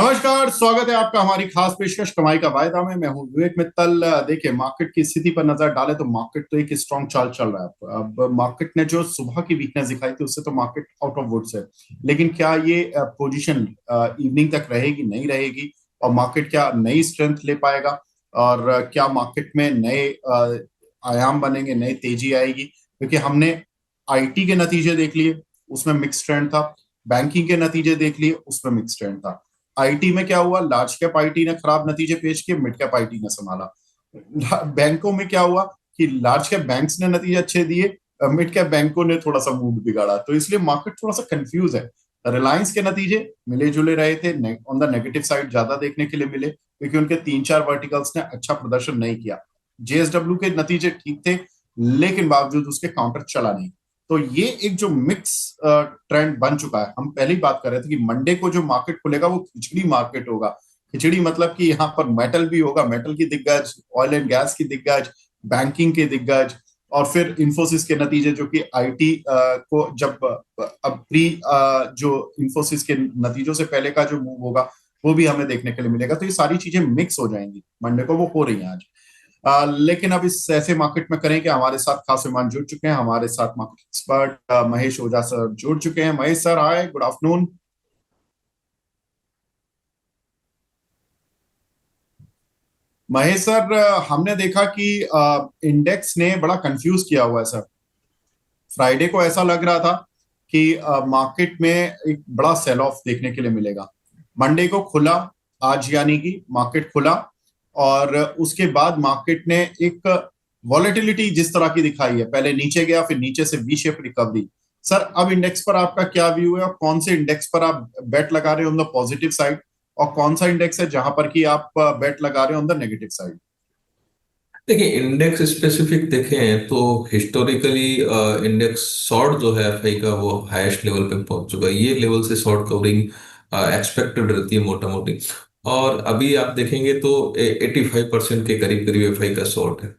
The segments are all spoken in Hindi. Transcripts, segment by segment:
नमस्कार, स्वागत है आपका हमारी खास पेशकश कमाई का वायदा में। मैं हूं विवेक मित्तल। देखिए, मार्केट की स्थिति पर नजर डालें तो मार्केट तो एक स्ट्रॉन्ग चाल चल रहा है। अब मार्केट ने जो सुबह की वीकनेस दिखाई थी उससे तो मार्केट आउट ऑफ वुड्स है। लेकिन क्या ये पोजीशन इवनिंग तक रहेगी, नहीं रहेगी? और मार्केट क्या नई स्ट्रेंथ ले पाएगा? और क्या मार्केट में नए आयाम बनेंगे, नई तेजी आएगी? क्योंकि हमने आईटी के नतीजे देख लिए, उसमें मिक्स ट्रेंड था। बैंकिंग के नतीजे देख लिए, उसमें मिक्स ट्रेंड था। आईटी में क्या हुआ? लार्ज कैप आईटी ने खराब नतीजे पेश किए, मिड कैप आईटी ने संभाला। बैंकों में क्या हुआ कि लार्ज कैप बैंक्स ने नतीजे अच्छे दिए, मिड कैप बैंकों ने थोड़ा सा मूड बिगाड़ा। तो इसलिए मार्केट थोड़ा सा कंफ्यूज है। रिलायंस के नतीजे मिले जुले रहे थे, ऑन द नेगेटिव साइड ज्यादा देखने के लिए मिले क्योंकि उनके तीन चार वर्टिकल्स ने अच्छा प्रदर्शन नहीं किया। जेएसडब्ल्यू के नतीजे ठीक थे, लेकिन बावजूद उसके काउंटर चला नहीं। तो ये एक जो मिक्स ट्रेंड बन चुका है। हम पहले ही बात कर रहे थे कि मंडे को जो मार्केट खुलेगा वो खिचड़ी मार्केट होगा। खिचड़ी मतलब कि यहाँ पर मेटल भी होगा, मेटल की दिग्गज, ऑयल एंड गैस की दिग्गज, बैंकिंग के दिग्गज, और फिर इंफोसिस के नतीजे जो कि आईटी को जब अब प्री जो इंफोसिस के नतीजों से पहले का जो मूव होगा वो भी हमें देखने के लिए मिलेगा। तो ये सारी चीजें मिक्स हो जाएंगी मंडे को, वो हो रही हैं आज। लेकिन अब इस ऐसे मार्केट में करें कि हमारे साथ खास मेहमान जुड़ चुके हैं। हमारे साथ मार्केट एक्सपर्ट महेश ओझा सर जुड़ चुके हैं। महेश सर, हाय, गुड आफ्टरनून। महेश सर, हमने देखा कि इंडेक्स ने बड़ा कंफ्यूज किया हुआ है सर। फ्राइडे को ऐसा लग रहा था कि मार्केट में एक बड़ा सेल ऑफ देखने के लिए मिलेगा। मंडे को खुला, आज यानी कि मार्केट खुला, और उसके बाद मार्केट ने एक वॉलेटिलिटी जिस तरह की दिखाई है, पहले नीचे गया फिर नीचे से वी शेप रिकवरी। सर, अब इंडेक्स पर आपका क्या व्यू है और कौन से इंडेक्स पर आप बेट लगा रहे हो ऑन द पॉजिटिव साइड, और कौन सा इंडेक्स है जहां पर कि आप बेट लगा रहे हो ऑन द नेगेटिव साइड? देखिए, इंडेक्स स्पेसिफिक देखें तो हिस्टोरिकली इंडेक्स शॉर्ट जो है एफआई का वो हाईएस्ट लेवल पे पहुंच चुका है। ये लेवल से शॉर्ट कवरिंग एक्सपेक्टेड रहती है मोटा मोटी। और अभी आप देखेंगे तो 85% के करीब करीब एफआई का शॉर्ट है।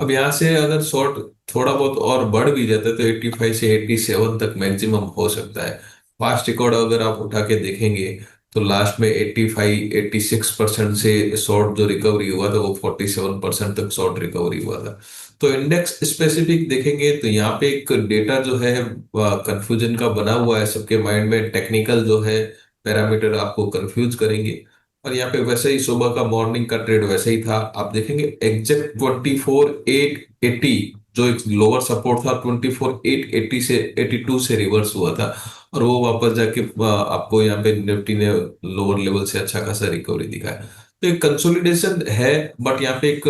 अब यहाँ से अगर शॉर्ट थोड़ा बहुत और बढ़ भी जाता है तो 85 से 87 तक मैक्सिमम हो सकता है। पास्ट रिकॉर्ड अगर आप उठा के देखेंगे तो लास्ट में 86% से शॉर्ट जो रिकवरी हुआ था वो 47% तक शॉर्ट रिकवरी हुआ था। तो इंडेक्स स्पेसिफिक देखेंगे तो यहाँ पे एक डेटा जो है कंफ्यूजन का बना हुआ है सबके माइंड में। टेक्निकल जो है पैरामीटर आपको कंफ्यूज करेंगे। और यहाँ पे वैसे ही सुबह का मॉर्निंग का ट्रेड वैसे ही था। आप देखेंगे एग्जैक्ट 24,880 जो एक लोअर सपोर्ट था 24,880 से 82 से रिवर्स हुआ था। और वो वापस जाके आपको यहाँ पे निफ्टी ने लोअर लेवल से अच्छा खासा रिकवरी दिखाया। तो एक कंसोलिडेशन है, बट यहाँ पे एक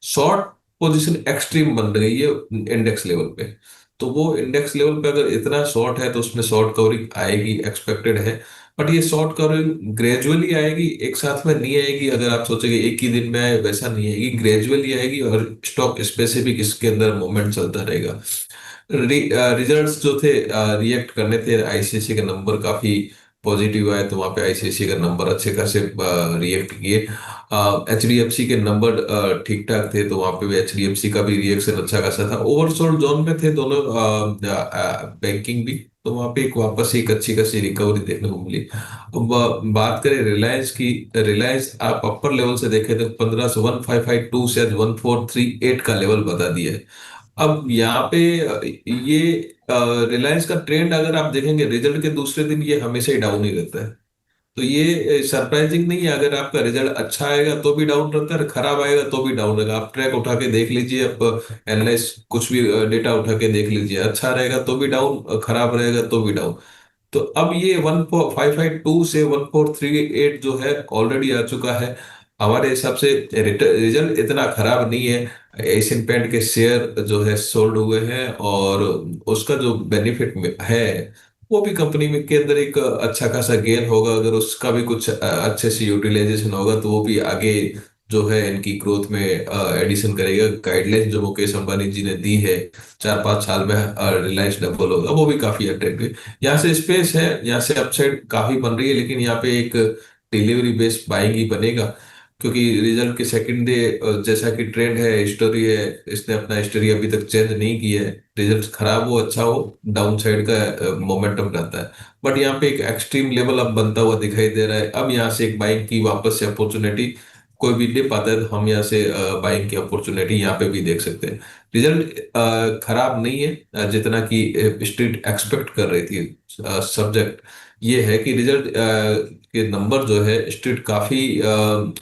शॉर्ट पोजीशन एक्सट्रीम बन रही है इंडेक्स लेवल पे। तो वो इंडेक्स लेवल पे अगर इतना शॉर्ट है तो उसमें शॉर्ट कवरिंग आएगी, एक्सपेक्टेड है। बट ये शॉर्ट कवरिंग ग्रेजुअली आएगी, एक साथ में नहीं आएगी। अगर आप सोचेंगे एक ही दिन में आए, वैसा नहीं आएगी, ग्रेजुअली आएगी। और स्टॉक स्पेसिफिक इसके अंदर मूवमेंट चलता रहेगा। रिजल्ट्स जो थे रिएक्ट करने थे, आईसीआईसी का नंबर काफी पॉजिटिव आए तो वहां पे आईसीआईसी का नंबर अच्छे खासे रिएक्ट किए। एचडीएफसी के नंबर ठीक ठाक थे तो वहां पे भी एचडीएफसी का भी रिएक्शन अच्छा खासा था। ओवरसोल्ड जोन में थे दोनों बैंकिंग भी, तो वहां पे एक वापस एक अच्छी खासी रिकवरी देखने को मिली। अब बात करें रिलायंस की। रिलायंस आप अपर लेवल से देखें तो 15 से 1552 से आज 1438 का लेवल बता दिया है। अब यहाँ पे ये रिलायंस का ट्रेंड अगर आप देखेंगे रिजल्ट के दूसरे दिन ये हमेशा ही डाउन ही रहता है। तो ये सरप्राइजिंग नहीं है। अगर आपका रिजल्ट अच्छा आएगा तो भी डाउन रहता है, खराब आएगा तो भी डाउन रहेगा। आप ट्रैक उठा के देख लीजिए, आप एनालाइज कुछ भी डेटा उठा के देख लीजिए, अच्छा रहेगा तो भी डाउन, खराब रहेगा तो भी डाउन। तो अब ये 1552 से 1438 जो है ऑलरेडी आ चुका है। हमारे हिसाब से रिजल्ट इतना खराब नहीं है। एशियन पेंट के शेयर जो है सोल्ड हुए हैं, और उसका जो बेनिफिट है वो भी कंपनी में के अंदर एक अच्छा खासा गेन होगा। अगर उसका भी कुछ अच्छे से यूटिलाइजेशन होगा तो वो भी आगे जो है इनकी ग्रोथ में एडिशन करेगा। गाइडलाइन जो मुकेश अंबानी जी ने दी है 4-5 साल में रिलायंस डबल होगा, वो भी काफी अट्रैक्टिव। यहाँ से स्पेस है, यहाँ से अपसाइड काफी बन रही है, लेकिन यहाँ पे एक डिलीवरी बेस्ड बाइंग ही बनेगा। क्योंकि रिजल्ट के सेकंड डे जैसा कि ट्रेंड है, हिस्टोरी है, इसने अपना हिस्टोरी अभी तक चेंज नहीं किया है। रिजल्ट खराब हो अच्छा हो, डाउन साइड का मोमेंटम रहता है। बट यहाँ पे एक एक्सट्रीम लेवल अब बनता हुआ दिखाई दे रहा है। अब यहाँ से एक बाइंग की वापस से अपॉर्चुनिटी कोई भी दे पाता है, तो हम यहाँ से बाइंग की अपॉर्चुनिटी यहाँ पे भी देख सकते हैं। रिजल्ट खराब नहीं है जितना कि स्ट्रीट एक्सपेक्ट कर रही थी। सब्जेक्ट ये है कि रिजल्ट के नंबर जो है स्ट्रीट काफी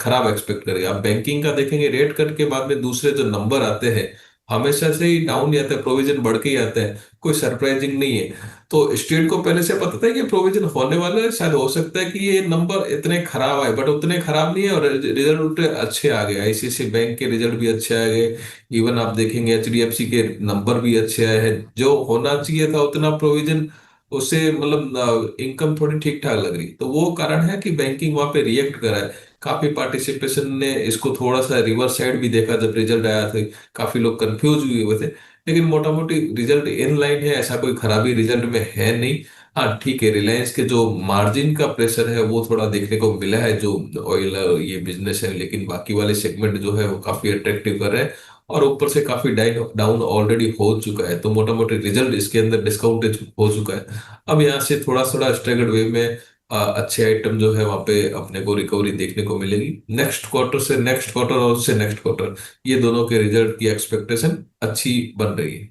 खराब एक्सपेक्ट करेगा। आप बैंकिंग का देखेंगे रेट कट के बाद में दूसरे जो नंबर आते हैं हमेशा से ही डाउन ही आता है, प्रोविजन बढ़ के ही आता है, कोई सरप्राइजिंग नहीं है। तो स्ट्रीट को पहले से पता था कि प्रोविजन होने वाला है, शायद हो सकता है कि ये नंबर इतने खराब आए, बट उतने खराब नहीं है और रिजल्ट उल्टे अच्छे आ गए। आईसीआईसी बैंक के रिजल्ट भी अच्छे आ गए। इवन आप देखेंगे एचडीएफसी के नंबर भी अच्छे आए हैं। जो होना चाहिए था उतना प्रोविजन, उससे मतलब इनकम थोड़ी ठीक ठाक लग रही, तो वो कारण है कि बैंकिंग वहां पे रिएक्ट करा है। काफी पार्टिसिपेशन ने इसको थोड़ा सा रिवर्स साइड भी देखा जब रिजल्ट आया था। काफी लोग कंफ्यूज हुए थे, लेकिन मोटा मोटी रिजल्ट इन लाइन है, ऐसा कोई खराबी रिजल्ट में है नहीं। हाँ ठीक है, रिलायंस के जो मार्जिन का प्रेशर है वो थोड़ा देखने को मिला है, जो ऑयल ये बिजनेस है, लेकिन बाकी वाले सेगमेंट जो है वो काफी अट्रैक्टिव कर रहे हैं। और ऊपर से काफी डाउन ऑलरेडी हो चुका है, तो मोटा मोटी रिजल्ट इसके अंदर डिस्काउंटेड हो चुका है। अब यहाँ से थोड़ा थोड़ा स्ट्रगल वे में अच्छे आइटम जो है वहां पे अपने को रिकवरी देखने को मिलेगी। नेक्स्ट क्वार्टर से नेक्स्ट क्वार्टर और उससे नेक्स्ट क्वार्टर, ये दोनों के रिजल्ट की एक्सपेक्टेशन अच्छी बन रही है।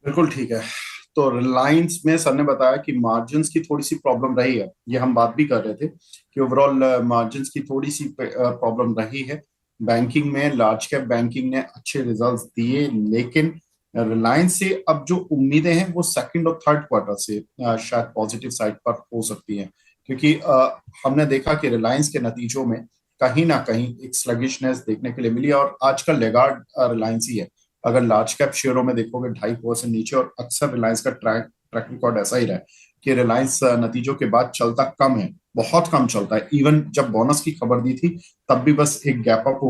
बिल्कुल ठीक है। तो रिलायंस में सर ने बताया कि मार्जिन्स की थोड़ी सी प्रॉब्लम रही है, ये हम बात भी कर रहे थे कि ओवरऑल मार्जिन्स की थोड़ी सी प्रॉब्लम रही है। बैंकिंग में लार्ज कैप बैंकिंग ने अच्छे रिजल्ट्स दिए, लेकिन रिलायंस से अब जो उम्मीदें हैं वो सेकंड और थर्ड क्वार्टर से शायद पॉजिटिव साइड पर हो सकती हैं, क्योंकि हमने देखा कि रिलायंस के नतीजों में कहीं ना कहीं एक स्लगिशनेस देखने के लिए मिली, और आजकल लेगार्ड रिलायंस ही है। अगर लार्ज कैप शेयरों में देखोगे 2.5% नीचे, और अक्सर रिलायंस का ट्रैक ट्रैक रिकॉर्ड ऐसा ही रहा है कि रिलायंस नतीजों के बाद चलता कम है, बहुत कम चलता है। इवन जब बोनस की खबर दी थी तब भी बस एक गैप अप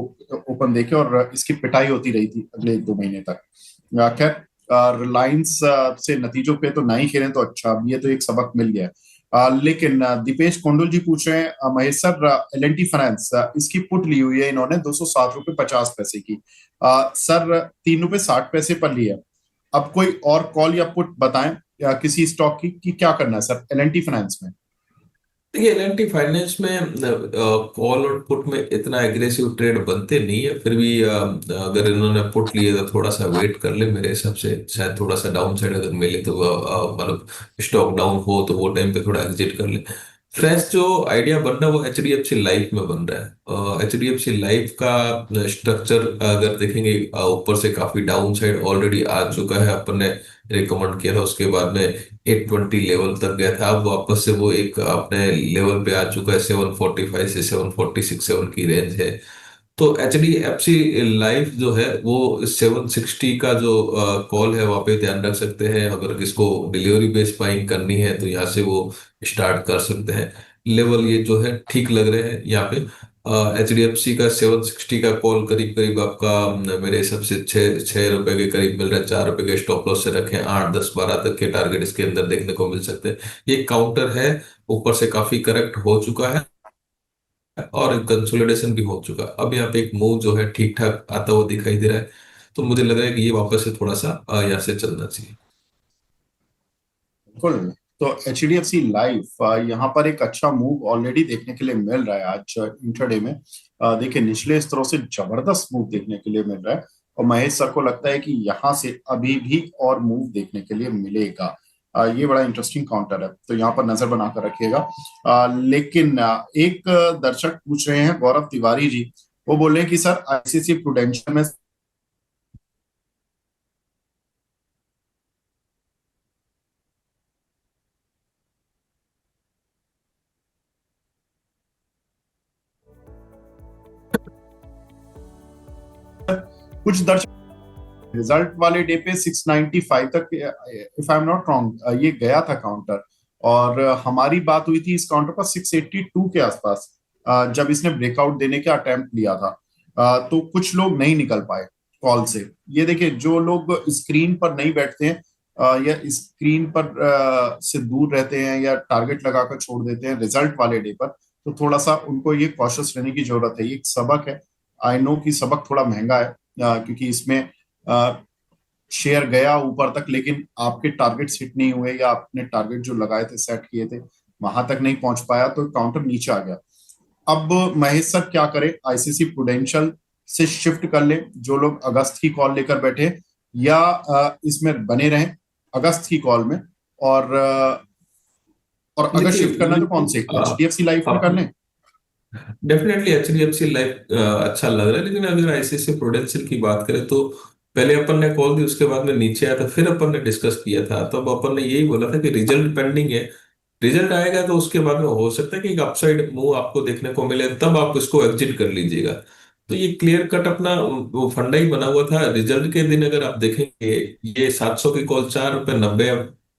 ओपन देके और इसकी पिटाई होती रही थी अगले 1-2 महीने तक। खैर, रिलायंस से नतीजों पे तो नहीं खेलें तो अच्छा, अब ये तो एक सबक मिल गया है। लेकिन दीपेश कोंडल जी पूछ रहे हैं, महेश सर, L&T फाइनेंस इसकी पुट ली हुई है इन्होंने 207 रुपये 50 पैसे की। सर 3 रुपये 60 पैसे पर लिया। अब कोई और कॉल या पुट बताएं या किसी स्टॉक की कि क्या करना है सर L&T फाइनेंस में। देखिए एल फाइनेंस में कॉल और पुट में इतना एग्रेसिव ट्रेड बनते नहीं है, फिर भी अगर इन्होंने पुट लिए तो थोड़ा सा वेट कर ले मेरे हिसाब से। शायद थोड़ा सा डाउन साइड अगर मिले तो मतलब स्टॉक डाउन हो तो वो टाइम पे थोड़ा एग्जिट कर ले। फ्रेश जो आइडिया बन रहा है वो H D F C life में बन रहा है। H D F C life का स्ट्रक्चर अगर देखेंगे ऊपर से काफी डाउन साइड ऑलरेडी आ चुका है। अपन ने रिकमेंड किया था, उसके बाद में 820 लेवल तक गया था, अब वापस से वो एक अपने लेवल पे आ चुका है। 745 से 747 की रेंज है। तो H D F C life जो है वो 760 का जो कॉल है वहाँ पे ध्यान रख सकते हैं। अगर किसको डिलीवरी बेस्ड बाइंग करनी है तो यहाँ से वो स्टार्ट कर सकते हैं। लेवल ये जो है ठीक लग रहे हैं यहाँ पे। एच डी एफ सी का 760 का कॉल करीब करीब आपका मेरे हिसाब से 6 रुपए के करीब मिल रहा है। 4 रुपए के स्टॉप लॉस से रखें, 8 10 12 तक के टारगेट इसके अंदर देखने को मिल सकते हैं। ये काउंटर है, ऊपर से काफी करेक्ट हो चुका है और कंसोलिडेशन भी हो चुका है। अब यहाँ पे एक मूव जो है ठीक ठाक आता हुआ दिखाई दे रहा है, तो मुझे लग रहा है कि ये वापस से थोड़ा सा यहाँ से चलना चाहिए। बिल्कुल। तो HDFC लाइफ यहाँ पर एक अच्छा मूव ऑलरेडी देखने के लिए मिल रहा है आज इंट्राडे में। देखिए निचले स्तरों से जबरदस्त मूव देखने के लिए मिल रहा है, और महेश सर को लगता है कि यहाँ से अभी भी और मूव देखने के लिए मिलेगा। ये बड़ा इंटरेस्टिंग काउंटर है, तो यहाँ पर नजर बनाकर रखिएगा। लेकिन एक दर्शक पूछ रहे हैं, गौरव तिवारी जी, वो बोल रहे हैं कि सर ICICI प्रूडेंशियल में कुछ दर्शक रिजल्ट वाले डे पे 695 तक, if I am not wrong, ये गया था काउंटर। और हमारी बात हुई थी इस काउंटर पर 682 के आसपास, जब इसने ब्रेकआउट देने का अटेम्प्ट लिया था। तो कुछ लोग नहीं निकल पाए कॉल से। ये देखिए, जो लोग स्क्रीन पर नहीं बैठते हैं या स्क्रीन पर से दूर रहते हैं या टारगेट लगाकर छोड़ देते हैं रिजल्ट वाले डे पर, तो थोड़ा सा उनको ये कॉशियस रहने की जरूरत है। ये एक सबक है। आई नो कि सबक थोड़ा महंगा है, क्योंकि इसमें शेयर गया ऊपर तक, लेकिन आपके टारगेट्स हिट नहीं हुए, या आपने टारगेट जो लगाए थे, सेट किए थे, वहां तक नहीं पहुंच पाया, तो काउंटर नीचे आ गया। अब महेश सर क्या करे, आईसीसी प्रुडेंशियल से शिफ्ट कर ले जो लोग अगस्त की कॉल लेकर बैठे, या इसमें बने रहें अगस्त की कॉल में, और अगर देखिए शिफ्ट करना है ये तो कौन से, एचडीएफसी लाइफ में कर लें? डेफिनेटली एचडीएफसी लाइफ अच्छा लग रहा है, लेकिन अगर आईसीआईसीआई प्रूडेंशियल की बात करें तो पहले अपन ने कॉल दी, उसके बाद में नीचे आया था, फिर अपन ने डिस्कस किया था, तब अपन ने यही बोला था कि रिजल्ट पेंडिंग है। रिजल्ट आएगा तो उसके बाद में हो सकता है कि एक अपसाइड मूव आपको देखने को मिले, तब आप इसको एग्जिट कर लीजिएगा। तो ये क्लियर कट अपना वो फंडा ही बना हुआ था। रिजल्ट के दिन अगर आप देखेंगे, ये 700 की कॉल 4 रुपये 90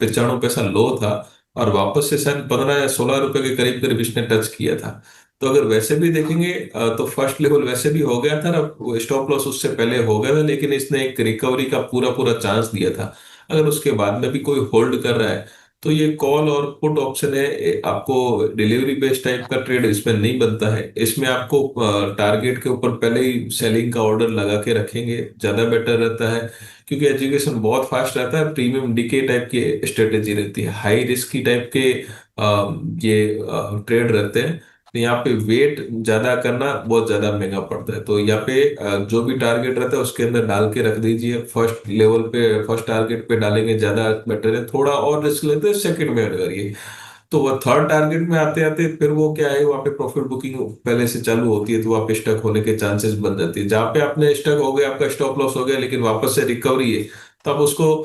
95 पैसा लो था, और वापस से शायद 15 या 16 रुपए के करीब करीब इसने टच किया था। तो अगर वैसे भी देखेंगे तो फर्स्ट लेवल वैसे भी हो गया था ना, स्टॉप लॉस उससे पहले हो गया था, लेकिन इसने एक रिकवरी का पूरा पूरा चांस दिया था। अगर उसके बाद में भी कोई होल्ड कर रहा है, तो ये कॉल और पुट ऑप्शन है, आपको डिलीवरी बेस्ड टाइप का ट्रेड इसमें नहीं बनता है। इसमें आपको टारगेट के ऊपर पहले ही सेलिंग का ऑर्डर लगा के रखेंगे, ज्यादा बेटर रहता है। क्योंकि एजुकेशन बहुत फास्ट रहता है, प्रीमियम डीके टाइप की स्ट्रेटेजी रहती है, हाई रिस्क की टाइप के ये ट्रेड रहते हैं। तो यहाँ पे वेट ज्यादा करना बहुत ज्यादा महंगा पड़ता है। तो यहाँ पे जो भी टारगेट रहता है उसके अंदर डाल के रख दीजिए। फर्स्ट लेवल पे फर्स्ट टारगेट पे डालेंगे ज्यादा बेटर है, थोड़ा और रिस्क लेते हैं सेकंड में करिए। तो वह थर्ड टारगेट में आते आते फिर वो क्या है, वहाँ पे प्रॉफिट बुकिंग पहले से चालू होती है, तो वहाँ पे स्टक होने के चांसेस बन जाती है। जहाँ पे आपने स्टक हो गया, आपका स्टॉप लॉस हो गया, लेकिन वापस से रिकवरी है, तब उसको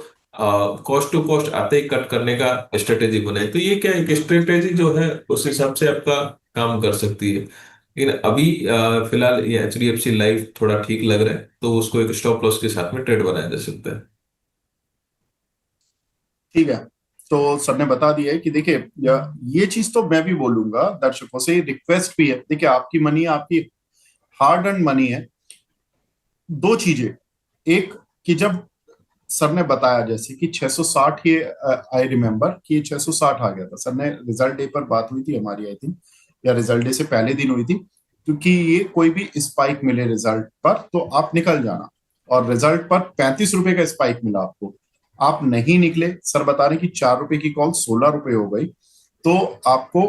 कॉस्ट टू कॉस्ट आते ही कट करने का स्ट्रेटेजी बनाए। तो ये क्या है, एक स्ट्रेटेजी जो है उस हिसाब से आपका काम कर सकती है। लेकिन अभी फिलहाल ये एचडीएफसी लाइफ थोड़ा ठीक लग रहा है, तो उसको एक स्टॉप लॉस के साथ में ट्रेड बनाया जा सकता है। ठीक है। तो सर ने बता दिया है कि देखिए, ये चीज तो मैं भी बोलूंगा, दर्शकों से रिक्वेस्ट भी है। देखिए, आपकी मनी, आपकी हार्ड अर्न मनी है। दो चीजें, एक कि जब सर ने बताया जैसे कि 660, ये आई रिमेम्बर कि ये 660 आ गया था, सर ने रिजल्ट डे पर बात हुई थी हमारी, आई थिंक, या रिजल्ट डे से पहले दिन हुई थी, क्योंकि ये कोई भी स्पाइक मिले रिजल्ट पर तो आप निकल जाना। और रिजल्ट पर 35 रुपए का स्पाइक मिला आपको, आप नहीं निकले, सर बता रहे कि 4 रुपए की कॉल 16 रुपए हो गई, तो आपको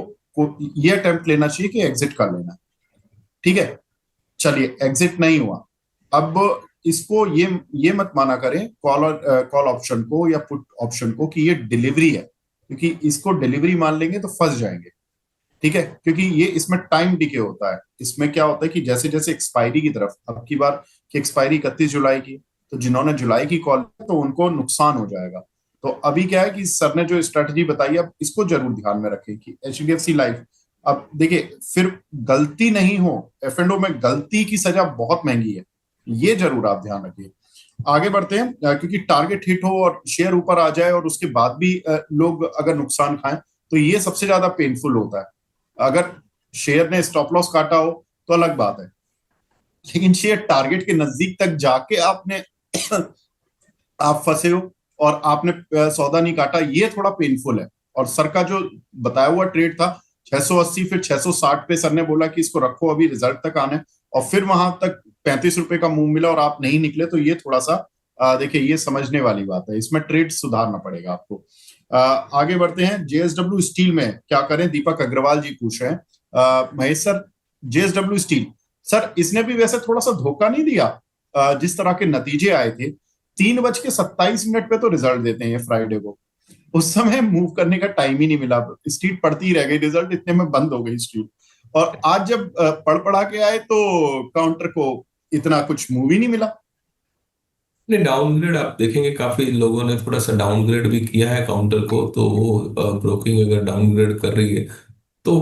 ये अटेम्प्ट लेना चाहिए कि एग्जिट कर लेना। ठीक है, चलिए एग्जिट नहीं हुआ। अब इसको ये मत माना करें कॉल और कॉल ऑप्शन को या पुट ऑप्शन को कि ये डिलीवरी है, क्योंकि इसको डिलीवरी मान लेंगे तो फंस जाएंगे। ठीक है, क्योंकि ये इसमें टाइम डिके होता है। इसमें क्या होता है कि जैसे जैसे एक्सपायरी की तरफ, अब की बार की एक्सपायरी 31 जुलाई की, तो जिन्होंने जुलाई की कॉल तो उनको नुकसान हो जाएगा। तो अभी क्या है कि सर ने जो स्ट्रेटजी बताई, अब इसको जरूर ध्यान में रखें कि एचडीएफसी लाइफ, अब देखिए, फिर गलती नहीं हो, एफ एंड ओ में गलती की सजा बहुत महंगी है, ये जरूर आप ध्यान रखिए। आगे बढ़ते हैं, क्योंकि टारगेट हिट हो और शेयर ऊपर आ जाए और उसके बाद भी लोग अगर नुकसान खाएं, तो ये सबसे ज्यादा पेनफुल होता है। अगर शेयर ने स्टॉप लॉस काटा हो तो अलग बात है, लेकिन शेयर टारगेट के नजदीक तक जाके आपने आप फंसे हो और आपने सौदा नहीं काटा, ये थोड़ा पेनफुल है। और सर का जो बताया हुआ ट्रेड था 680, फिर 660 पे सर ने बोला कि इसको रखो, अभी रिजल्ट तक आने, और फिर वहां तक 35 रुपए का मूव मिला और आप नहीं निकले, तो ये थोड़ा सा देखिए, ये समझने वाली बात है, इसमें ट्रेड सुधारना पड़ेगा आपको। आगे बढ़ते हैं, जेएसडब्ल्यू स्टील में क्या करें, दीपक अग्रवाल जी पूछ रहे हैं। Mahesh sir, JSW steel, sir इसने भी वैसे थोड़ा सा धोखा नहीं दिया? जिस तरह के नतीजे आए थे, 3:27 पे तो रिजल्ट देते हैं ये फ्राइडे को, उस समय मूव करने का टाइम ही नहीं मिला, स्ट्रीट पढ़ती ही रह गई, रिजल्ट इतने में बंद हो गई स्ट्रीट। और आज जब पढ़ पढ़ा के आए तो काउंटर को इतना कुछ मूव ही नहीं मिला। नहीं, डाउनग्रेड आप देखेंगे काफी लोगों ने थोड़ा सा डाउनग्रेड भी किया है काउंटर को, तो वो ब्रोकिंग अगर डाउनग्रेड कर रही है तो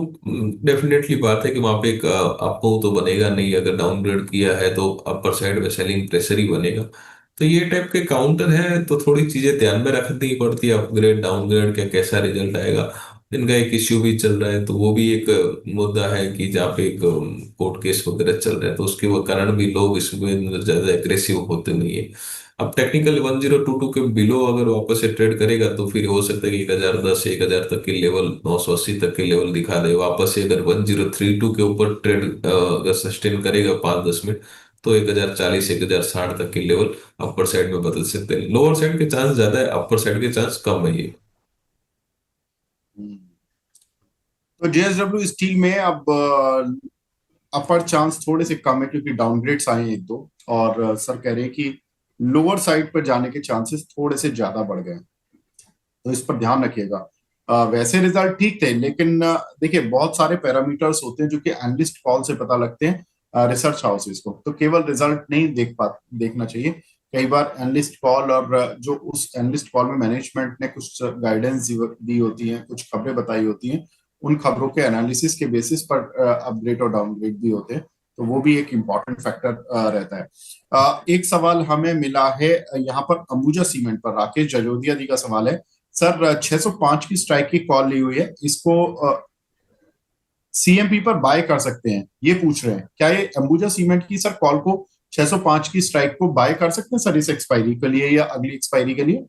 डेफिनेटली बात है कि वहां पे एक आपको तो बनेगा नहीं। अगर डाउनग्रेड किया है तो अपर साइड में सेलिंग प्रेशर ही बनेगा। तो ये टाइप के काउंटर है, तो थोड़ी चीजें ध्यान में रखनी पड़ती है, अपग्रेड डाउनग्रेड क्या कैसा रिजल्ट आएगा। इनका एक इश्यू भी चल रहा है, तो वो भी एक मुद्दा है कि जहाँ पे एक कोर्ट केस वगैरह चल रहा है, तो उसके वो कारण भी लोग इसमें ज्यादा एग्रेसिव होते नहीं है। अब टेक्निकल 1022 के बिलो अगर वापस से ट्रेड करेगा तो फिर हो सकता है कि 1010 1000 तक के लेवल, 980 तक के लेवल दिखा दे वापस से। अगर 1032 के ऊपर ट्रेड अगर सस्टेन करेगा 5-10 मिनट, तो 1040 1060 तक के लेवल अपर साइड में बदल सकते हैं। लोअर साइड के चांस ज्यादा है, अपर साइड के चांस कम है ये। तो जेएसडब्ल्यू स्टील में अब अपर चांस थोड़े से कम है क्योंकि डाउनग्रेड्स आए हैं एक दो, और सर कह रहे हैं कि लोअर साइड पर जाने के चांसेस थोड़े से ज्यादा बढ़ गए हैं, तो इस पर ध्यान रखिएगा। वैसे रिजल्ट ठीक थे, लेकिन देखिए बहुत सारे पैरामीटर्स होते हैं जो कि एनालिस्ट कॉल से पता लगते हैं रिसर्च हाउसेस को, तो केवल रिजल्ट नहीं देखना चाहिए। कई बार एनालिस्ट कॉल और जो उस एनालिस्ट कॉल में मैनेजमेंट ने कुछ गाइडेंस दी होती है, कुछ खबरें बताई होती हैं, उन खबरों के एनालिसिस के बेसिस पर अपग्रेड और डाउनग्रेड भी होते हैं, तो वो भी एक इम्पॉर्टेंट फैक्टर रहता है। एक सवाल हमें मिला है यहाँ पर अंबुजा सीमेंट पर, राकेश जजोदिया जी का सवाल है। सर 605 की स्ट्राइक की कॉल ली हुई है, इसको सीएमपी पर बाय कर सकते हैं, ये पूछ रहे हैं। क्या ये अंबुजा सीमेंट की सर कॉल को 605 की स्ट्राइक को बाय कर सकते हैं सर, इस एक्सपायरी के लिए या अगली एक्सपायरी के लिए?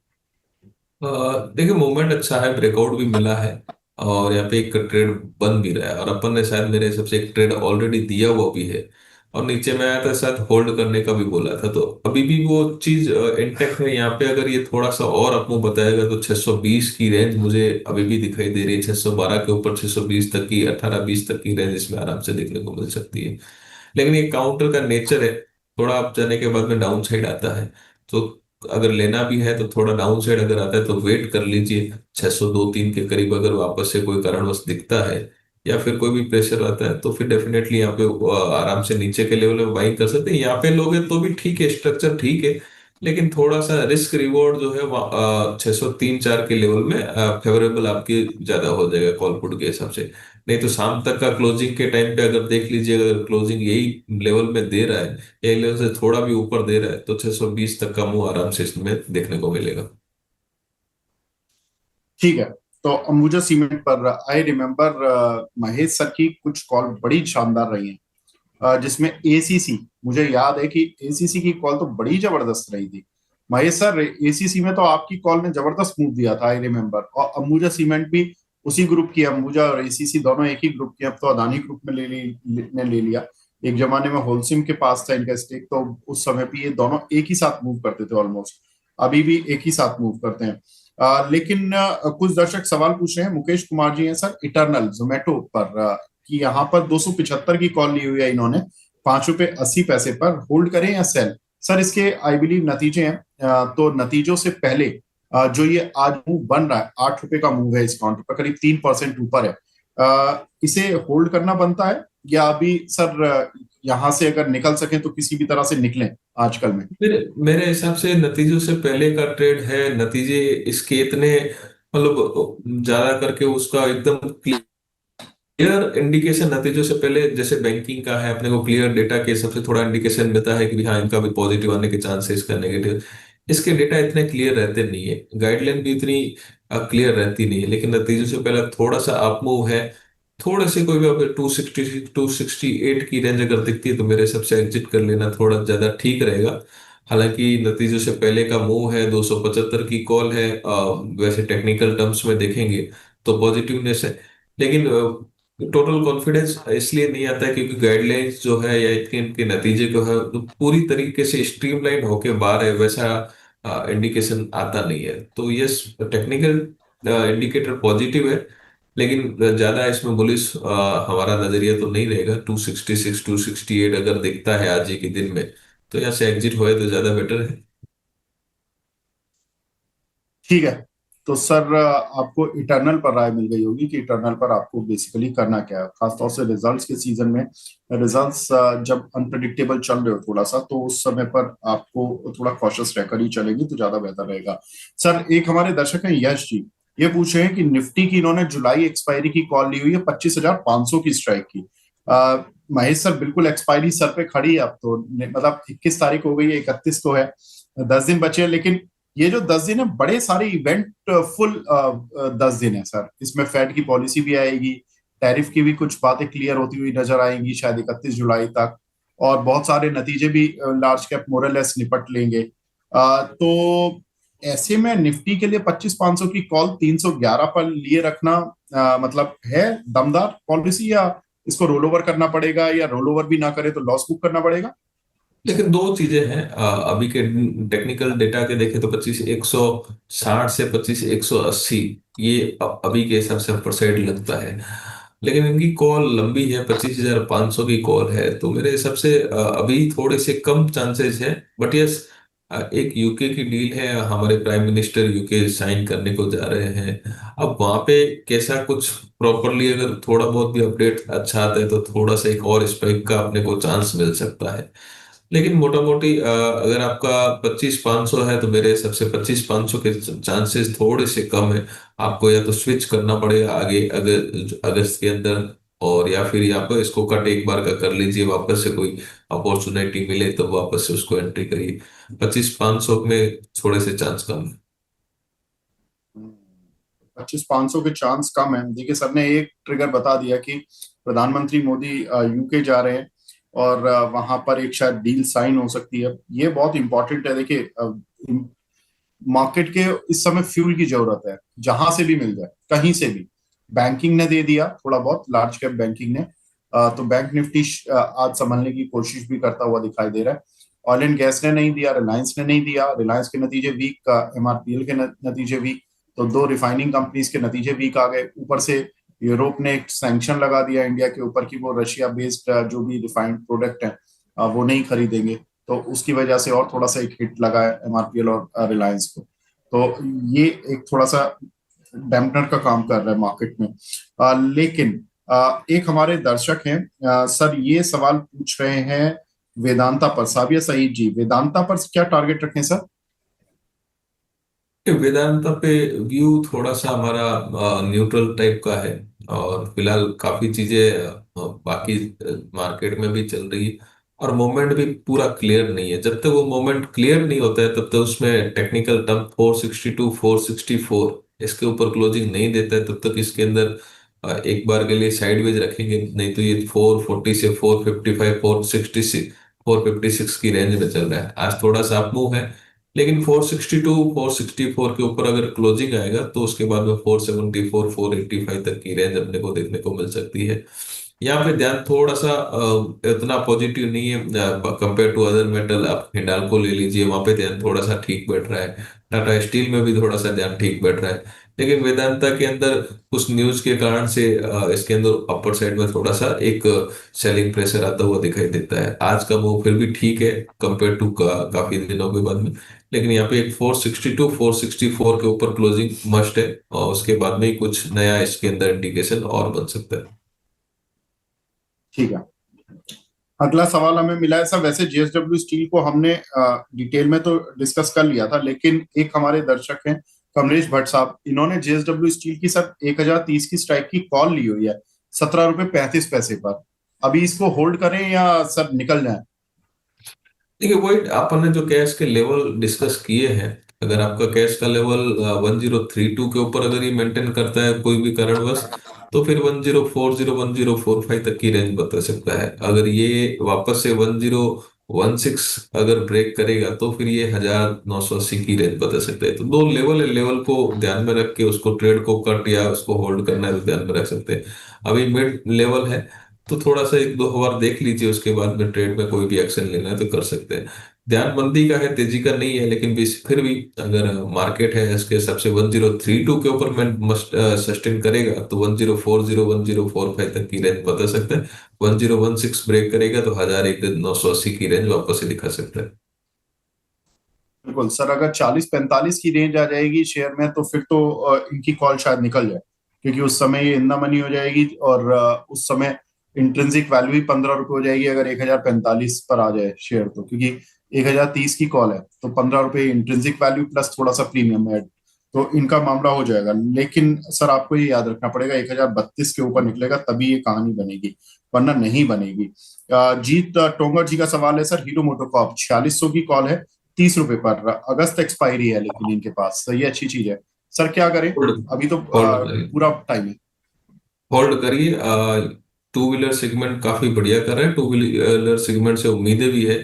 देखिए मूवमेंट अच्छा है, ब्रेकआउट भी मिला है, और यहाँ पे एक ट्रेड बन भी रहा है, और अपन ने शायद मेरे हिसाब से एक ट्रेड ऑलरेडी दिया हुआ भी है, और नीचे में आया था शायद होल्ड करने का भी बोला था, तो अभी भी वो चीज इंटेक्ट है यहाँ पे। अगर ये थोड़ा सा और अपमूव बताएगा तो 620 की रेंज मुझे अभी भी दिखाई दे रही है, 612 के ऊपर 620 तक की, 18-20 तक की रेंज इसमें आराम से देखने को मिल सकती है। लेकिन ये काउंटर का नेचर है, थोड़ा अप जाने के बाद में डाउन साइड आता है, तो अगर लेना भी है तो थोड़ा डाउन साइड अगर आता है तो वेट कर लीजिए। 602-3 के करीब अगर वापस से कोई कारणवश दिखता है या फिर कोई भी प्रेशर आता है तो फिर डेफिनेटली यहाँ पे आराम से नीचे के लेवल में बाइंग कर सकते हैं। यहाँ पे लोगे तो भी ठीक है, स्ट्रक्चर ठीक है, लेकिन थोड़ा सा रिस्क रिवॉर्ड जो है 603-4 के लेवल में फेवरेबल आपके ज्यादा हो जाएगा कॉल पुट के हिसाब से। नहीं तो शाम तक का क्लोजिंग के टाइम पे अगर देख लीजिए, अगर क्लोजिंग यही लेवल में दे रहा है, यही लेवल से थोड़ा भी ऊपर दे रहा है, तो 620 तक का मुंह आराम से इसमें देखने को मिलेगा। ठीक है। तो अंबुजा सीमेंट पर आई रिमेम्बर महेश सर की कुछ कॉल बड़ी शानदार रही है, जिसमें एसीसी, मुझे याद है कि एसीसी की कॉल तो बड़ी जबरदस्त रही थी। महेश सर एसीसी में तो आपकी कॉल ने जबरदस्त मूव दिया था, आई रिमेम्बर। और अंबुजा सीमेंट भी उसी ग्रुप की, अंबुजा और एसीसी दोनों एक ही ग्रुप की, अब तो अदानी ग्रुप में ने ले लिया। एक जमाने में होलसिम के पास था इनका स्टेक, तो उस समय भी ये दोनों एक ही साथ मूव करते थे ऑलमोस्ट, अभी भी एक ही साथ मूव करते हैं। लेकिन कुछ दर्शक सवाल पूछ रहे हैं, मुकेश कुमार जी हैं सर इटर्नल जोमेटो पर, कि यहाँ पर 275 की कॉल ली हुई है इन्होंने, ₹5.80 पर, होल्ड करें या सेल? सर इसके आई बिलीव नतीजे हैं, तो नतीजों से पहले जो ये आज मूव बन रहा है, ₹8 का मूव है इस काउंटर पर, करीब 3% ऊपर है, इसे होल्ड करना बनता है या अभी सर यहाँ से अगर निकल सके तो किसी भी तरह से निकलें आजकल में? मेरे मेरे हिसाब से नतीजों से पहले का ट्रेड है। नतीजे इसके इतने मतलब ज्यादा करके उसका एकदम क्लियर इंडिकेशन नतीजों से पहले, जैसे बैंकिंग का है अपने को क्लियर डेटा के हिसाब से थोड़ा इंडिकेशन मिलता है कि भी हाँ इनका भी पॉजिटिव आने के चांस है, इसका नेगेटिव। इसके डेटा इतने क्लियर रहते नहीं है, गाइडलाइन भी इतनी क्लियर रहती नहीं है, लेकिन नतीजों से पहले थोड़ा सा अप मूव है। थोड़े से कोई भी अगर 260 268 की रेंज अगर दिखती है तो मेरे हिसाब से एग्जिट कर लेना थोड़ा ज्यादा ठीक रहेगा। हालांकि नतीजों से पहले का मूव है, 275 की कॉल है, वैसे टेक्निकल टर्म्स में देखेंगे तो पॉजिटिवनेस है, लेकिन टोटल कॉन्फिडेंस इसलिए नहीं आता है क्योंकि गाइडलाइंस जो है या इनके इनके नतीजे जो है तो पूरी तरीके से स्ट्रीमलाइन होके बाहर है, वैसा इंडिकेशन आता नहीं है। तो यस, टेक्निकल इंडिकेटर पॉजिटिव है, लेकिन ज्यादा इसमें बुलिश हमारा नजरिया तो नहीं रहेगा। 266 268 अगर दिखता है आज ही के दिन में तो यहाँ से एग्जिट होए तो ज्यादा बेटर है। ठीक है। तो सर आपको इटर्नल पर राय मिल गई होगी कि इटर्नल पर आपको बेसिकली करना क्या है, खासतौर से रिजल्ट्स के सीजन में। रिजल्ट्स जब अनप्रडिक्टेबल चल रहे हो थोड़ा सा, तो उस समय पर आपको थोड़ा कॉशियस रहकर ही चलेंगे तो ज्यादा बेहतर रहेगा। सर एक हमारे दर्शक हैं यश जी, ये पूछ रहे हैं कि निफ्टी की इन्होंने जुलाई एक्सपायरी की कॉल ली हुई है 25,500 की स्ट्राइक की। महेश सर बिल्कुल एक्सपायरी सर पे खड़ी है अब तो, मतलब 21 तारीख हो गई है, 31 तो है, 10 दिन बचे हैं, लेकिन ये जो 10 दिन है बड़े सारे इवेंट फुल 10 दिन है सर। इसमें फेड की पॉलिसी भी आएगी, टैरिफ की भी कुछ बातें क्लियर होती हुई नजर आएंगी शायद 31 जुलाई तक, और बहुत सारे नतीजे भी लार्ज कैप मोरलेस निपट लेंगे। तो ऐसे में निफ्टी के लिए 25,500 की कॉल 311 पर लिए रखना मतलब है दमदार पॉलिसी, या इसको रोल ओवर करना पड़ेगा, या रोल ओवर भी ना करे तो लॉस बुक करना पड़ेगा? लेकिन दो चीजें हैं, अभी के टेक्निकल डेटा के देखें तो 25,160 से 25,180, ये अभी के हिसाब से अपर साइड लगता है। लेकिन इनकी कॉल लंबी है, 25,500 की कॉल है, तो मेरे हिसाब से अभी थोड़े से कम चांसेस है। बट यस, एक यूके की डील है, हमारे प्राइम मिनिस्टर यूके साइन करने को जा रहे हैं। अब वहां पे कैसा कुछ प्रॉपरली अगर थोड़ा बहुत भी अपडेट अच्छा आता है तो थोड़ा सा एक और स्पाइक का अपने को चांस मिल सकता है। लेकिन मोटा मोटी अगर आपका 25,500 है तो मेरे हिसाब से 25,500 के चांसेस थोड़े से कम है। आपको या तो स्विच करना पड़ेगा आगे अगर अगस्त के अंदर, और या फिर यहाँ पर इसको कट एक बार का कर लीजिए, वापस से कोई अपॉर्चुनिटी मिले तो वापस से उसको एंट्री करिए। 25,500 में थोड़े से चांस कम है। 25,500 के चांस कम है। देखिए सर ने एक ट्रिगर बता दिया कि प्रधानमंत्री मोदी यूके जा रहे हैं, और वहां पर एक शायद डील साइन हो सकती है। ये बहुत इंपॉर्टेंट है। देखिए मार्केट के इस समय फ्यूल की जरूरत है, जहां से भी मिल जाए, कहीं से भी। बैंकिंग ने दे दिया थोड़ा बहुत, लार्ज कैप बैंकिंग ने। तो बैंक निफ्टी आज संभलने की कोशिश भी करता हुआ दिखाई दे रहा है। ऑयल एंड गैस ने नहीं दिया, रिलायंस ने नहीं दिया, रिलायंस के नतीजे वीक, एमआरपीएल के नतीजे वीक। तो दो रिफाइनिंग कंपनीज के नतीजे वीक आ गए। ऊपर से यूरोप ने एक सैंक्शन लगा दिया इंडिया के ऊपर कि वो रशिया बेस्ड जो भी रिफाइंड प्रोडक्ट है वो नहीं खरीदेंगे। तो उसकी वजह से और थोड़ा सा एक हिट लगा है एमआरपीएल और रिलायंस को। तो ये एक थोड़ा सा डैम्पनर का काम कर रहा है मार्केट में। लेकिन एक हमारे दर्शक हैं, सर ये सवाल पूछ रहे हैं वेदांता पर। साबिया सईद जी, वेदांता पर क्या टारगेट रखें सर? वेदांता पे व्यू थोड़ा सा हमारा न्यूट्रल टाइप का है, और फिलहाल काफी चीजें बाकी मार्केट में भी चल रही है, और मोमेंट भी पूरा क्लियर नहीं है। जब तक वो मोमेंट क्लियर नहीं होता है तब तक उसमें टेक्निकल टर्म 462 464 इसके ऊपर क्लोजिंग नहीं देता है, तब तक इसके अंदर एक बार के लिए साइडवेज रखेंगे। नहीं तो ये 440 से 455 466 की रेंज में चल रहा है। आज थोड़ा सा अप मूव है, लेकिन 462 464 के ऊपर अगर क्लोजिंग आएगा तो उसके बाद में 474 485 तक की रेंज अपने को देखने को मिल सकती है। यहाँ पे ध्यान थोड़ा सा इतना पॉजिटिव नहीं है कंपेयर टू अदर मेटल। आप हिंडाल्को ले लीजिए, वहां पे ध्यान थोड़ा सा ठीक बैठ रहा है। टाटा स्टील में भी थोड़ा सा ध्यान ठीक बैठ रहा है। लेकिन वेदांता के अंदर कुछ न्यूज के कारण से इसके अंदर अपर साइड में थोड़ा सा एक सेलिंग प्रेशर आता हुआ दिखाई देता है। आज का मूव फिर भी ठीक है कंपेयर टू काफी दिनों के बाद में। लेकिन यहाँ पे एक 462 464 के ऊपर क्लोजिंग मस्ट है, और उसके बाद में ही कुछ नया इसके अंदर इंडिकेशन और बन सकता है। ठीक है। अगला सवाल हमें मिला है सर। वैसे जेएसडब्ल्यू स्टील को हमने डिटेल में तो डिस्कस कर लिया था, लेकिन एक हमारे दर्शक हैं कमलेश भट्ट साहब, इन्होंने जेएसडब्ल्यू स्टील की सर 1030 की स्ट्राइक की कॉल ली हुई है 17 रुपए 35 पैसे पर। अभी इसको होल्ड करें या सर निकल जाए? देखिए, वही अपन ने जो कैश के लेवल डिस्कस किए हैं, अगर आपका कैश का लेवल 1032 के ऊपर अगर ये मेंटेन करता है कोई भी कारणवश, तो फिर 1040 1045 तक की रेंज बता सकता है। अगर ये वापस से 1016 अगर ब्रेक करेगा तो फिर ये 1980 की रेंज बता सकता है। तो दो लेवल है, लेवल को ध्यान में रख के उसको ट्रेड को कट या उसको होल्ड करना है तो ध्यान में रख सकते हैं। अभी मिड लेवल है, तो थोड़ा सा एक दो बार देख लीजिए, उसके बाद में ट्रेड में कोई भी एक्शन लेना है तो कर सकते हैं। ध्यान मंदी का है, तेजी का नहीं है, लेकिन भी फिर भी अगर मार्केट है इसके हिसाब से 1032 के ऊपर मैं मस्ट सस्टेन करेगा तो 1040 1045 तक की रेंज बता सकते हैं। 1016 ब्रेक करेगा तो 1980 की रेंज वापस से दिखा सकता है। बिल्कुल सर, अगर 40-45 की रेंज आ जाएगी शेयर में तो फिर तो इनकी कॉल शायद निकल जाए, क्योंकि उस समय ये इंदा मनी हो जाएगी, और उस समय इंट्रिंसिक वैल्यू ही 15 रुपए हो जाएगी अगर 1045 पर आ जाए शेयर तो। क्योंकि 1030 की कॉल है तो 15 रुपए इंट्रिंसिक वैल्यू प्लस थोड़ा सा प्रीमियम ऐड, तो इनका मामला हो जाएगा। लेकिन सर आपको ये याद रखना पड़ेगा 1032 के ऊपर निकलेगा तभी ये कहानी बनेगी, वरना नहीं बनेगी। जीत टोंगर जी का सवाल है सर, हीरो मोटोकॉर्प 4600 की कॉल है 30 रुपए पर, अगस्त एक्सपायरी है लेकिन इनके पास, तो ये अच्छी चीज है। सर क्या करें? होल्ड अभी तो होल्ड करिए, पूरा टाइम है। होल्ड करिए। टू व्हीलर सेगमेंट काफी बढ़िया कर रहे हैं, टू व्हीलर सेगमेंट से उम्मीदें भी है।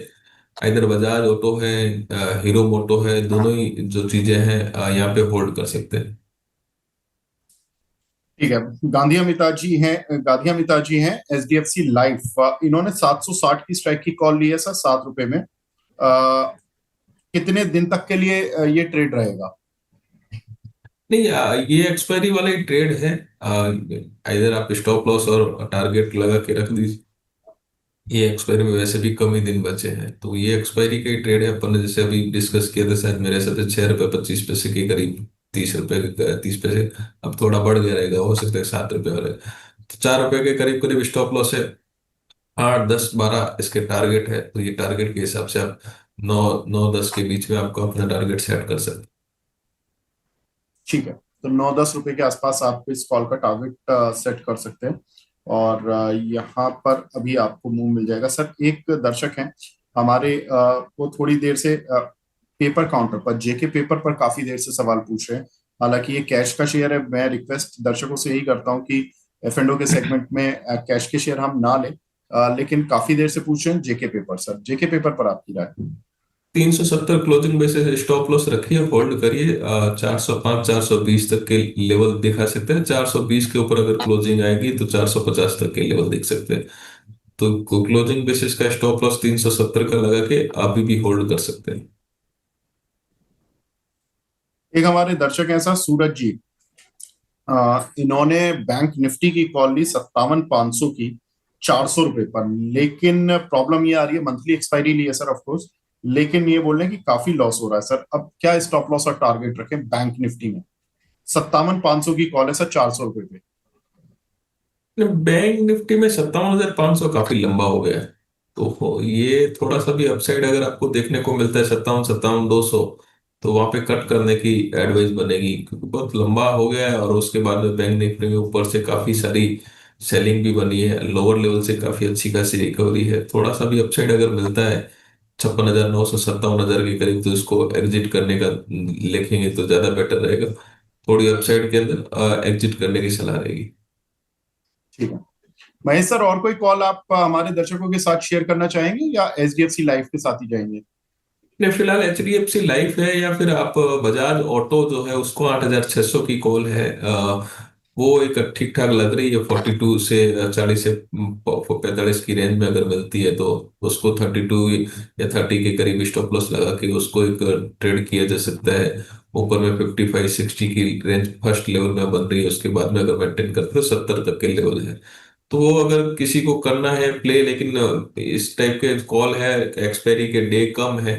इधर बजाज ऑटो है, हीरो मोटो है, दोनों ही जो चीजें हैं यहाँ पे होल्ड कर सकते हैं। ठीक है। गांधिया मिताजी हैं एचडीएफसी लाइफ, इन्होंने 760 की स्ट्राइक की कॉल ली है सर, ₹7 में। कितने दिन तक के लिए ये ट्रेड रहेगा? नहीं, ये एक्सपायरी वाला ही ट्रेड है। इधर आप स्टॉप लॉस और टारगेट लगा के रख दीजिए। ये एक्सपायरी में वैसे भी कम ही दिन बचे हैं, तो ये एक्सपायरी का ही ट्रेड है। अपन ने जैसे अभी डिस्कस किया था, शायद मेरे साथ ₹6.25 के करीब, ₹30 अब थोड़ा बढ़ गया रहेगा, हो सकता है ₹7 वाले। तो ₹4 के करीब करीब स्टॉप लॉस है। 8, 10, 12 इसके टारगेट है, तो ये टारगेट के हिसाब से आप 9, 9, 10 के बीच में आपको अपना टारगेट सेट कर सकते ठीक है, तो 9-10 रुपए के आसपास आप इस कॉल का टारगेट सेट कर सकते हैं। और यहाँ पर अभी आपको मूव मिल जाएगा सर। एक दर्शक हैं हमारे, वो थोड़ी देर से पेपर काउंटर पर, जेके पेपर पर काफी देर से सवाल पूछ रहे हैं। हालांकि ये कैश का शेयर है, मैं रिक्वेस्ट दर्शकों से यही करता हूँ कि एफ&ओ के सेगमेंट में कैश के शेयर हम ना लें। लेकिन काफी देर से पूछ रहे हैं जेके पेपर। सर जेके पेपर पर आपकी राय? 370 क्लोजिंग बेसिस स्टॉप लॉस रखिए, होल्ड करिए। 405, 420 तक के लेवल दिखा सकते हैं। 420 के ऊपर अगर क्लोजिंग आएगी तो 450 तक के लेवल देख सकते हैं। तो क्लोजिंग बेसिस का स्टॉप लॉस 370 का लगा के अभी भी होल्ड कर सकते हैं। एक हमारे दर्शक हैं सर, सूरज जी। इन्होंने बैंक निफ्टी की कॉल ली 57,500 की, ₹400 पर। लेकिन प्रॉब्लम ये आ रही है, मंथली एक्सपायरी ली है सर ऑफ कोर्स, लेकिन ये बोल रहे हैं कि काफी लॉस हो रहा है सर। अब क्या स्टॉप लॉस और टारगेट रखें बैंक निफ्टी में? 57,500 की कॉल है सर, ₹400 पे। बैंक निफ्टी में 57,500 काफी लंबा हो गया है। तो ये थोड़ा सा भी अपसाइड अगर आपको देखने को मिलता है 57, 57,200, तो वहां पे कट करने की एडवाइस बनेगी, क्योंकि बहुत लंबा हो गया है। और उसके बाद में बैंक निफ्टी में ऊपर से काफी सारी सेलिंग भी बनी है, लोअर लेवल से काफी अच्छी खासी रिकवरी है। थोड़ा सा भी अपसाइड अगर मिलता है 56,900, 57,000 के करीब, तो इसको एग्जिट करने का लिखेंगे तो ज्यादा बेटर रहेगा। थोड़ी अपसाइड के अंदर एग्जिट करने की सलाह रहेगी। ठीक है महेश सर, और कोई कॉल आप हमारे दर्शकों के साथ शेयर करना चाहेंगे या एचडीएफसी लाइफ के साथ ही जाएंगे? नहीं, फिलहाल HDFC लाइफ है, या फिर आप बजाज ऑटो जो है उसको 8,600 की कॉल है। वो एक ठीक ठाक लग रही है। 42 से 40 से 45 की रेंज में अगर मिलती है तो उसको 32 या 30 के करीब स्टॉप लॉस लगा के उसको एक ट्रेड किया जा सकता है। ऊपर में 55, 60 की रेंज फर्स्ट लेवल में बन रही है, उसके बाद में अगर मेंटेन करते हो 70 तक के लेवल है। तो वो अगर किसी को करना है प्ले, लेकिन इस टाइप के कॉल है, एक्सपायरी के डे कम है,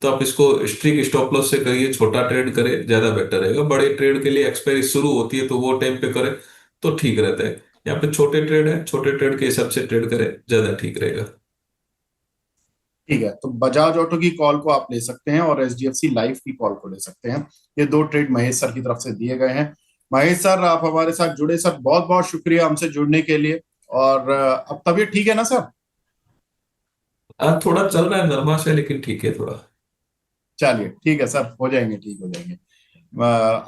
तो आप इसको स्ट्रिक स्टॉप लॉस से करिए, छोटा ट्रेड करें, ज्यादा बेटर रहेगा। बड़े ट्रेड के लिए एक्सपायरी शुरू होती है तो वो टाइम पे करें तो ठीक रहता है। यहाँ पे छोटे ट्रेड है, छोटे ट्रेड के हिसाब से ट्रेड करें, ज्यादा ठीक रहेगा। ठीक है, तो बजाज ऑटो की कॉल को आप ले सकते हैं और एचडीएफसी लाइफ की कॉल को ले सकते हैं। ये दो ट्रेड महेश सर की तरफ से दिए गए हैं। महेश सर, आप हमारे साथ जुड़े सर, बहुत बहुत शुक्रिया हमसे जुड़ने के लिए। और अब तबीयत ठीक है ना सर? आज थोड़ा चल रहा है नरमाश है, लेकिन ठीक है थोड़ा। चलिए ठीक है सर, हो जाएंगे, ठीक हो जाएंगे।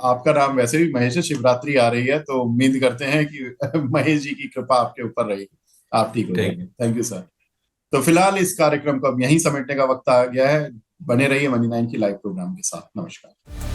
आपका नाम वैसे भी महेश है, शिवरात्रि आ रही है तो उम्मीद करते हैं कि महेश जी की कृपा आपके ऊपर रहेगी, आप ठीक हो ठीक। जाएंगे। Thank you sir. तो फिलहाल इस कार्यक्रम को अब यहीं समेटने का वक्त आ गया है। बने रहिए मनी 9 की लाइव प्रोग्राम के साथ। नमस्कार।